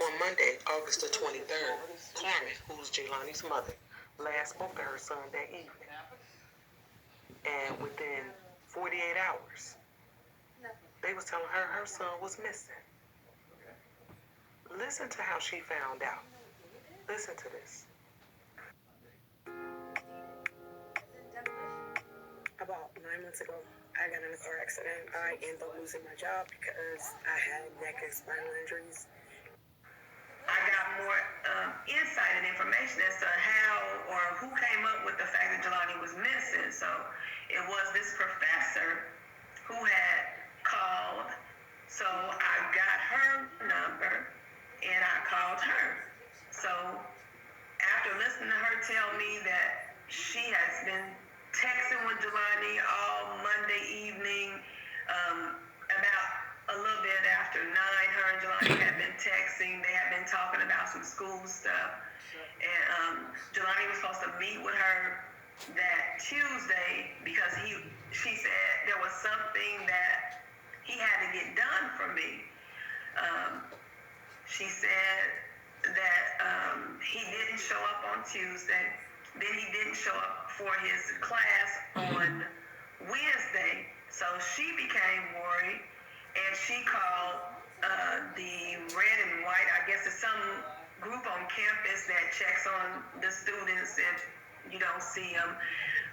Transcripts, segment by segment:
On Monday, August the 23rd, Carmen, who's Jelani's mother, last spoke to her son that evening. And within 48 hours, they was telling her her son was missing. Listen to how she found out. Listen to this. About 9 months ago, I got in a car accident. I ended up losing my job because I had neck and spinal injuries. I got more insight and information as to how or who came up with the fact that Jelani was missing. So it was this professor who had called. So I got her number and I called her. So after listening to her tell me that she has been texting with Jelani all Monday evening, about a little bit after 9, her and Jelani had been texting. They had been talking about some school stuff. And Jelani was supposed to meet with her that Tuesday because she said there was something that he had to get done for me. She said that he didn't show up on Tuesday. Then he didn't show up for his class on Wednesday. So she became worried, and she called the Red and White. I guess it's some group on campus that checks on the students if you don't see them.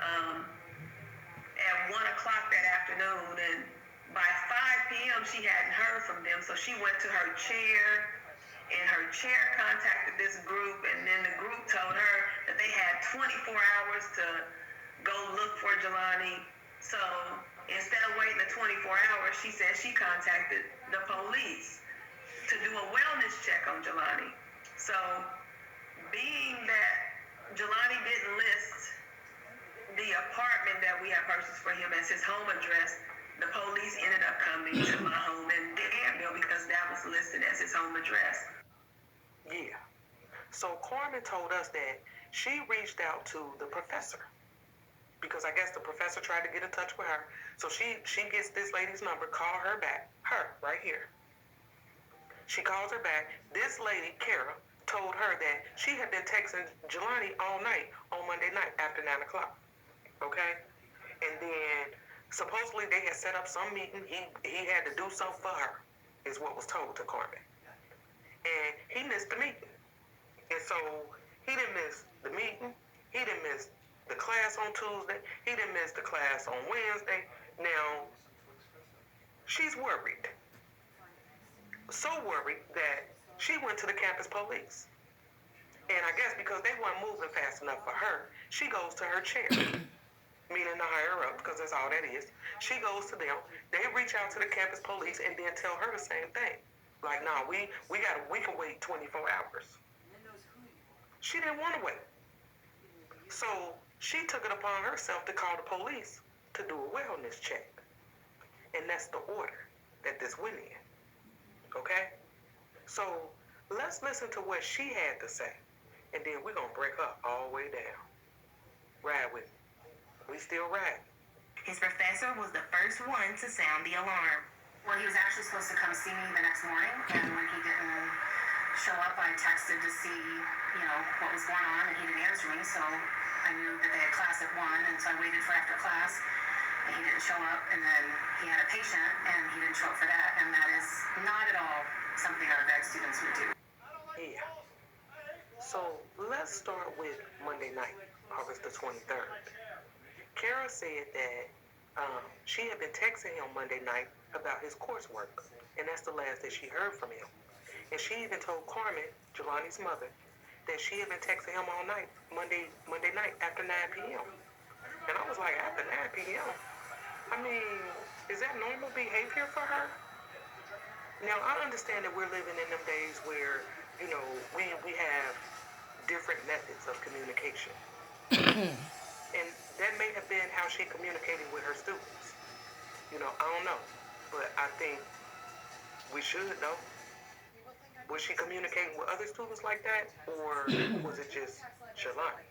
At 1 o'clock that afternoon, and by 5 p.m. she hadn't heard from them, so she went to her chair, and her chair contacted this group, and then the group told her that they had 24 hours to go look for Jelani. So instead of waiting the 24 hours, she said she contacted the police to do a wellness check on Jelani. So being that Jelani didn't list the apartment that we had purchased for him as his home address, the police ended up coming to my home in Danville because that was listed as his home address. Yeah. So Carmen told us that she reached out to the professor because I guess the professor tried to get in touch with her. So she gets this lady's number, call her back, her right here. She calls her back. This lady, Kara, told her that she had been texting Jelani all night on Monday night after 9 o'clock. Okay? And then supposedly they had set up some meeting. He had to do something for her, is what was told to Carmen. And he missed the meeting. And so he didn't miss the meeting. He didn't miss the class on Tuesday. He didn't miss the class on Wednesday. Now, she's worried. So worried that she went to the campus police. And I guess because they weren't moving fast enough for her, she goes to her chair, meaning the higher up, because that's all that is. She goes to them. They reach out to the campus police and then tell her the same thing. Like, nah, we can wait 24 hours. She didn't want to wait. So she took it upon herself to call the police to do a wellness check. And that's the order that this went in. Okay? So let's listen to what she had to say. And then we're going to break up all the way down. Ride with me. We still ride. His professor was the first one to sound the alarm. Well, he was actually supposed to come see me the next morning, and when he didn't show up, I texted to see, what was going on, and he didn't answer me, so I knew that they had class at 1, and so I waited for after class, and he didn't show up, and then he had a patient, and he didn't show up for that, and that is not at all something our grad students would do. Yeah. So let's start with Monday night, August the 23rd. Kara said that she had been texting him Monday night about his coursework, and that's the last that she heard from him. And she even told Carmen, Jelani's mother, that she had been texting him all night, Monday night after 9 p.m. And I was like, after 9 p.m.? I mean, is that normal behavior for her? Now, I understand that we're living in them days where, we have different methods of communication. And that may have been how she communicated with her students. I don't know. But I think we should know. Was she communicating with other students like that? Or was it just Jelani?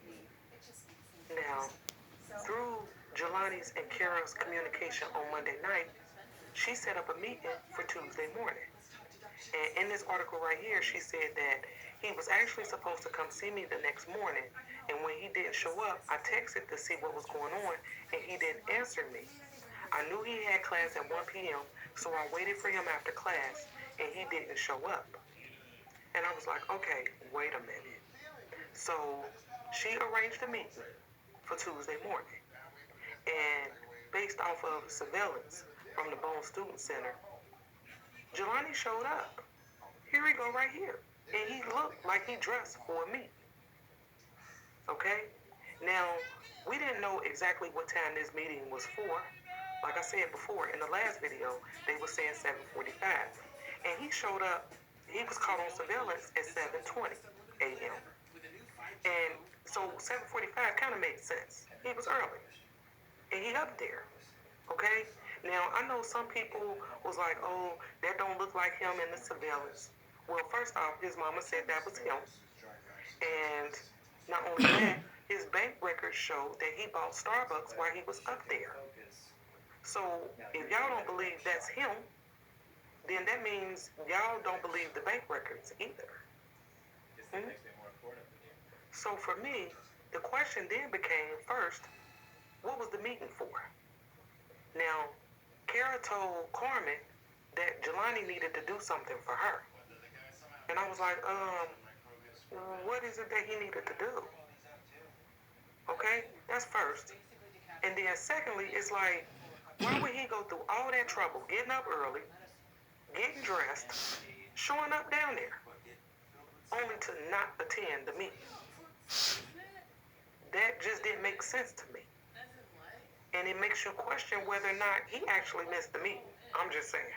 Now, through Jelani's and Kara's communication on Monday night, she set up a meeting for Tuesday morning. And in this article right here, she said that he was actually supposed to come see me the next morning, and when he didn't show up, I texted to see what was going on, and he didn't answer me. I knew he had class at 1 p.m., so I waited for him after class, and he didn't show up. And I was like, okay, wait a minute. So she arranged a meeting for Tuesday morning. And based off of surveillance from the Bone Student Center, Jelani showed up. Here we go right here. And he looked like he dressed for a meeting. Okay? Now, we didn't know exactly what time this meeting was for. Like I said before, in the last video, they were saying 7:45. And he showed up, he was caught on surveillance at 7:20 a.m. And so 7:45 kind of made sense. He was early. And he up there. Okay? Now, I know some people was like, oh, that don't look like him in the surveillance. Well, first off, his mama said that was him. And not only that, his bank records show that he bought Starbucks while he was up there. So if y'all don't believe that's him, then that means y'all don't believe the bank records either. So for me, the question then became, first, what was the meeting for? Now, Kara told Carmen that Jelani needed to do something for her. And I was like, what is it that he needed to do? Okay, that's first. And then secondly, it's like, why would he go through all that trouble, getting up early, getting dressed, showing up down there, only to not attend the meeting? That just didn't make sense to me. And it makes you question whether or not he actually missed the meeting. I'm just saying.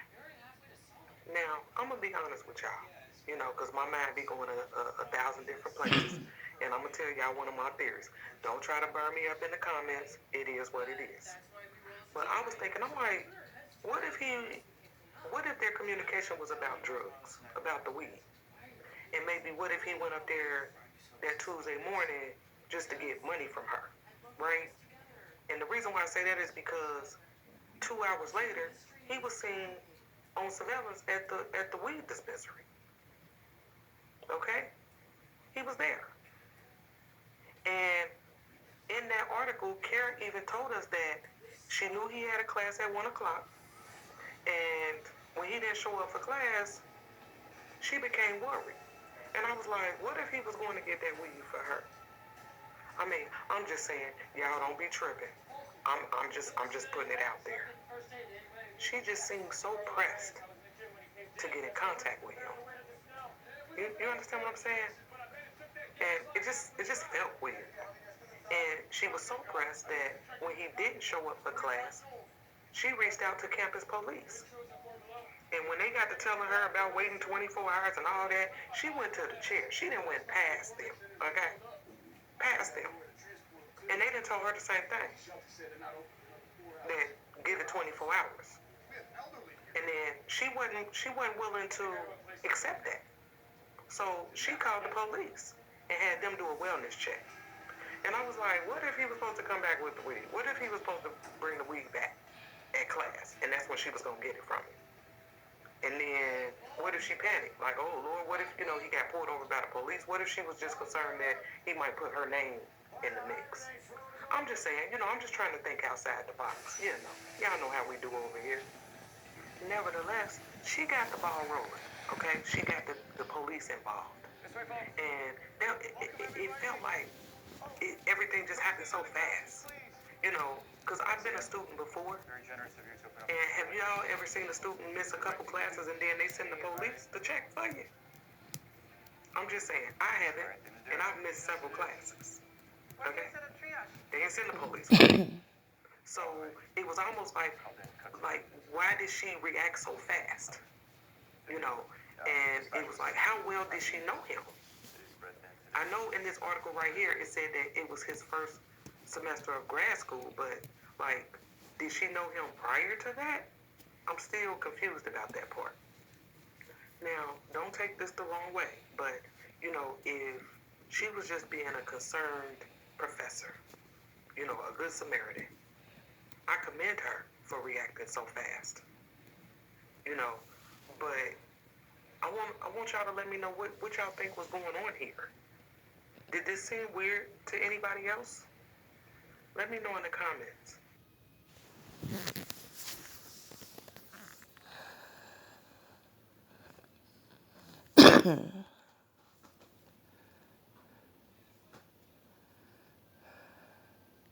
Now, I'm going to be honest with y'all, because my mind be going a thousand different places. And I'm going to tell y'all one of my theories. Don't try to burn me up in the comments. It is what it is. But I was thinking, I'm like, what if their communication was about drugs, about the weed? And maybe what if he went up there that Tuesday morning just to get money from her, right? And the reason why I say that is because 2 hours later, he was seen on surveillance at the weed dispensary. Okay? He was there. And in that article, Karen even told us that she knew he had a class at 1 o'clock. And when he didn't show up for class, she became worried. And I was like, what if he was going to get that weed for her? I mean, I'm just saying, y'all don't be tripping. I'm just putting it out there. She just seemed so pressed to get in contact with him. You understand what I'm saying? And it just felt weird. And she was so pressed that when he didn't show up for class, she reached out to campus police. And when they got to telling her about waiting 24 hours and all that, she went to the chair. She didn't went past them, okay? Past them. And they didn't tell her the same thing. That give it 24 hours. And then she wasn't willing to accept that. So she called the police and had them do a wellness check. And I was like, what if he was supposed to come back with the weed? What if he was supposed to bring the weed back at class? And that's when she was going to get it from him. And then what if she panicked? Like, oh, Lord, what if, he got pulled over by the police? What if she was just concerned that he might put her name in the mix? I'm just saying, I'm just trying to think outside the box. Y'all know how we do over here. Nevertheless, she got the ball rolling, okay? She got the police involved. And it felt like everything just happened so fast, because I've been a student before. And have y'all ever seen a student miss a couple classes and then they send the police to check for you? I'm just saying, I haven't, and I've missed several classes. Okay? They didn't send the police. So it was almost like, why did she react so fast? And it was like, how well did she know him? I know in this article right here, it said that it was his first semester of grad school, but, did she know him prior to that? I'm still confused about that part. Now, don't take this the wrong way, but, if she was just being a concerned professor, a good Samaritan, I commend her for reacting so fast. But I want y'all to let me know what y'all think was going on here. Did this seem weird to anybody else? Let me know in the comments.